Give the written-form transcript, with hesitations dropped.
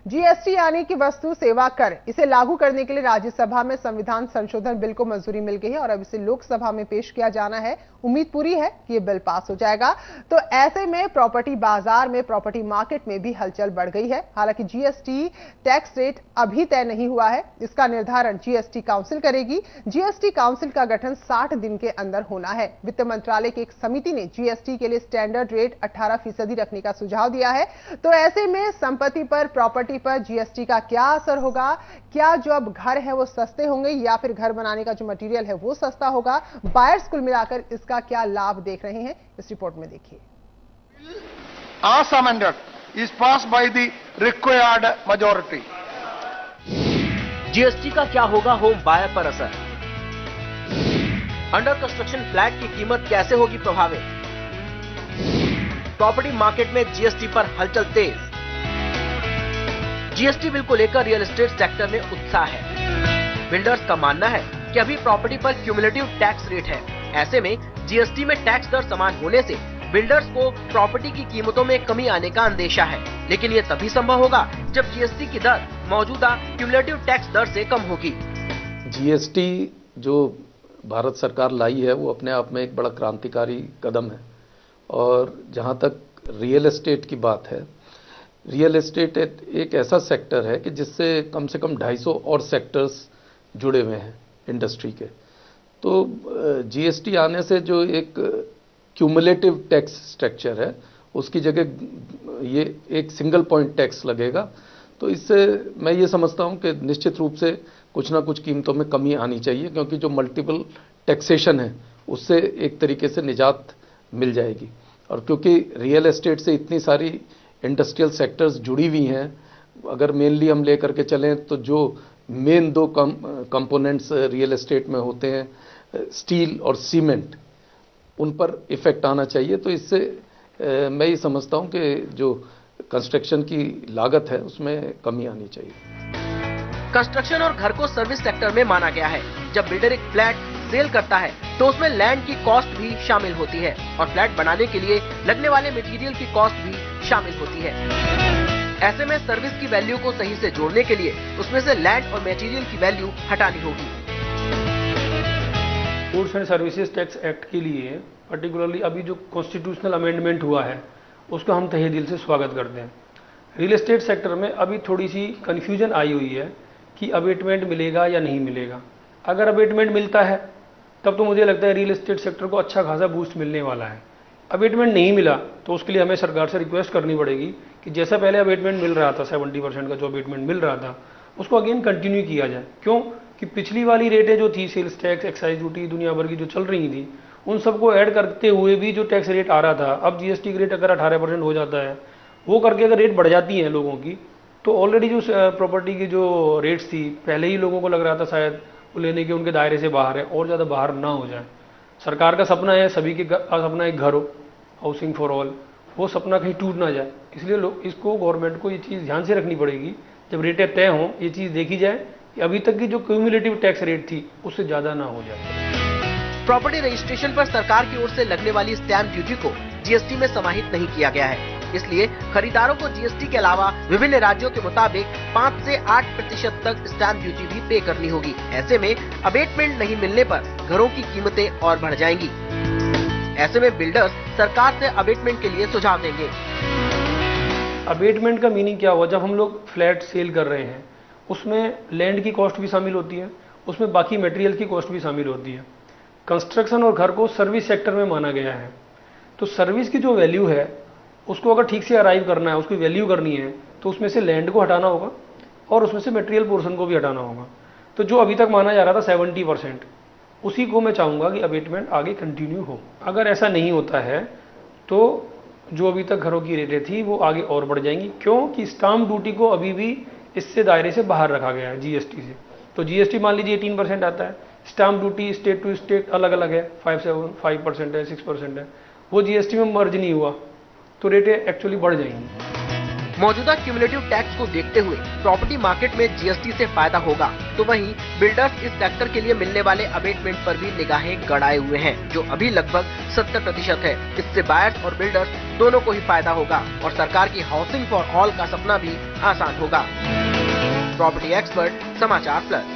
GST यानी कि वस्तु सेवा कर, इसे लागू करने के लिए राज्यसभा में संविधान संशोधन बिल को मंजूरी मिल गई है और अब इसे लोकसभा में पेश किया जाना है। उम्मीद पूरी है कि ये बिल पास हो जाएगा। तो ऐसे में प्रॉपर्टी बाजार में, प्रॉपर्टी मार्केट में भी हलचल बढ़ गई है। हालांकि जीएसटी टैक्स रेट अभी तय नहीं हुआ है, इसका निर्धारण जीएसटी काउंसिल करेगी। जीएसटी काउंसिल का गठन 60 दिन के अंदर होना है। वित्त मंत्रालय की एक समिति ने जीएसटी के लिए स्टैंडर्ड रेट 18% रखने का सुझाव दिया है। तो ऐसे में संपत्ति पर, प्रॉपर्टी पर जीएसटी का क्या असर होगा? क्या जो अब घर है वो सस्ते होंगे या फिर घर बनाने का जो मटेरियल है वो सस्ता होगा? बायर्स कुल मिलाकर इसका क्या लाभ देख रहे हैं, इस रिपोर्ट में देखिए। As amended is passed by the required majority. GST का क्या होगा होम बायर पर असर? अंडर कंस्ट्रक्शन फ्लैट की कीमत कैसे होगी प्रभावित? प्रॉपर्टी मार्केट में जीएसटी पर हलचल तेज। जीएसटी बिल को लेकर रियल एस्टेट सेक्टर में उत्साह है। बिल्डर्स का मानना है कि अभी प्रॉपर्टी पर क्यूमुलेटिव टैक्स रेट है। ऐसे में जीएसटी में टैक्स दर समान होने से बिल्डर्स को प्रॉपर्टी की कीमतों में कमी आने का अंदेशा है, लेकिन ये तभी संभव होगा जब जीएसटी की दर मौजूदा क्यूमुलेटिव टैक्स दर से कम होगी। जीएसटी जो भारत सरकार लाई है वो अपने आप में एक बड़ा क्रांतिकारी कदम है। और जहाँ तक रियल एस्टेट की बात है, रियल एस्टेट एक ऐसा सेक्टर है कि जिससे कम से कम 250 और सेक्टर्स जुड़े हुए हैं इंडस्ट्री के। तो जीएसटी आने से जो एक क्यूमुलेटिव टैक्स स्ट्रक्चर है उसकी जगह ये एक सिंगल पॉइंट टैक्स लगेगा। तो इससे मैं ये समझता हूँ कि निश्चित रूप से कुछ ना कुछ कीमतों में कमी आनी चाहिए, क्योंकि जो मल्टीपल टैक्सेशन है उससे एक तरीके से निजात मिल जाएगी। और क्योंकि रियल एस्टेट से इतनी सारी इंडस्ट्रियल सेक्टर्स जुड़ी हुई हैं, अगर मेनली हम लेकर के चलें तो जो मेन दो कंपोनेंट्स रियल एस्टेट में होते हैं, स्टील और सीमेंट, उन पर इफेक्ट आना चाहिए। तो इससे मैं ये समझता हूं कि जो कंस्ट्रक्शन की लागत है उसमें कमी आनी चाहिए। कंस्ट्रक्शन और घर को सर्विस सेक्टर में माना गया है। जब बिल्डर एक फ्लैट सेल करता है तो उसमें लैंड की कॉस्ट भी शामिल होती है और फ्लैट बनाने के लिए लगने वाले मटेरियल की कॉस्ट भी शामिल होती है। ऐसे में सर्विस की वैल्यू को सही से जोड़ने के लिए उसमें से लैंड और मटेरियल की वैल्यू हटानी होगी। Goods and services tax act के लिए पर्टिकुलरली अभी जो कॉन्स्टिट्यूशनल अमेंडमेंट हुआ है उसका हम तहे दिल से स्वागत करते हैं। रियल एस्टेट सेक्टर में अभी थोड़ी सी कन्फ्यूजन आई हुई है कि अबेटमेंट मिलेगा या नहीं मिलेगा। अगर अबेटमेंट मिलता है तब तो मुझे लगता है रियल एस्टेट सेक्टर को अच्छा खासा बूस्ट मिलने वाला है। अबेटमेंट नहीं मिला तो उसके लिए हमें सरकार से रिक्वेस्ट करनी पड़ेगी कि जैसा पहले अबेटमेंट मिल रहा था, 70% का जो अबेटमेंट मिल रहा था, उसको अगेन कंटिन्यू किया जाए। क्यों कि पिछली वाली रेटें जो थी, सेल्स टैक्स, एक्साइज ड्यूटी, दुनिया भर की जो चल रही थी, उन सबको ऐड करते हुए भी जो टैक्स रेट आ रहा था, अब जीएसटी की रेट अगर 18% हो जाता है, वो करके अगर रेट बढ़ जाती है लोगों की, तो ऑलरेडी जो प्रॉपर्टी की जो रेट्स थी पहले ही लोगों को लग रहा था शायद वो लेने के उनके दायरे से बाहर है, और ज़्यादा बाहर ना हो जाए। सरकार का सपना है सभी के पास अपना एक घर हो, हाउसिंग फॉर ऑल, वो सपना कहीं टूट ना जाए। इसलिए इसको गवर्नमेंट को ये चीज़ ध्यान से रखनी पड़ेगी, जब रेटें तय हों ये चीज़ देखी जाए कि अभी तक की जो क्यूमुलेटिव टैक्स रेट थी उससे ज़्यादा ना हो जाए। प्रॉपर्टी रजिस्ट्रेशन पर सरकार की ओर से लगने वाली स्टैंप ड्यूटी को जीएसटी में समाहित नहीं किया गया है, इसलिए खरीदारों को जीएसटी के अलावा विभिन्न राज्यों के मुताबिक 5 से 8% तक स्टैंप ड्यूटी भी पे करनी होगी। ऐसे में अबेटमेंट नहीं मिलने पर घरों की कीमतें और बढ़ जाएंगी। ऐसे में बिल्डर्स सरकार से अबेटमेंट के लिए सुझाव देंगे। अबेटमेंट का मीनिंग क्या हुआ? जब हम लोग फ्लैट सेल कर रहे हैं उसमें लैंड की कॉस्ट भी शामिल होती है, उसमें बाकी मटेरियल की कॉस्ट भी शामिल होती है। कंस्ट्रक्शन और घर को सर्विस सेक्टर में माना गया है, तो सर्विस की जो वैल्यू है उसको अगर ठीक से अराइव करना है, उसकी वैल्यू करनी है, तो उसमें से लैंड को हटाना होगा और उसमें से मटेरियल पोर्शन को भी हटाना होगा। तो जो अभी तक माना जा रहा था 70%, उसी को मैं चाहूँगा कि अबेटमेंट आगे कंटिन्यू हो। अगर ऐसा नहीं होता है तो जो अभी तक घरों की रेटें थी वो आगे और बढ़ जाएंगी, क्योंकि स्टाम्प ड्यूटी को अभी भी इससे दायरे से बाहर रखा गया है जीएसटी से। तो जीएसटी मान लीजिए 18% आता है, stamp duty state to state अलग अलग है, 5% है, 6% है, वो जीएसटी में मर्ज नहीं हुआ तो रेटें एक्चुअली बढ़ जाएंगी। मौजूदा क्यूमुलेटिव टैक्स को देखते हुए प्रॉपर्टी मार्केट में जीएसटी से फायदा होगा, तो वहीं बिल्डर्स इस सेक्टर के लिए मिलने वाले अबेटमेंट पर भी निगाहें गड़ाए हुए हैं, जो अभी लगभग 70% है। इससे बायर्स और बिल्डर्स दोनों को ही फायदा होगा और सरकार की हाउसिंग फॉर ऑल का सपना भी आसान होगा। प्रॉपर्टी एक्सपर्ट, समाचार प्लस।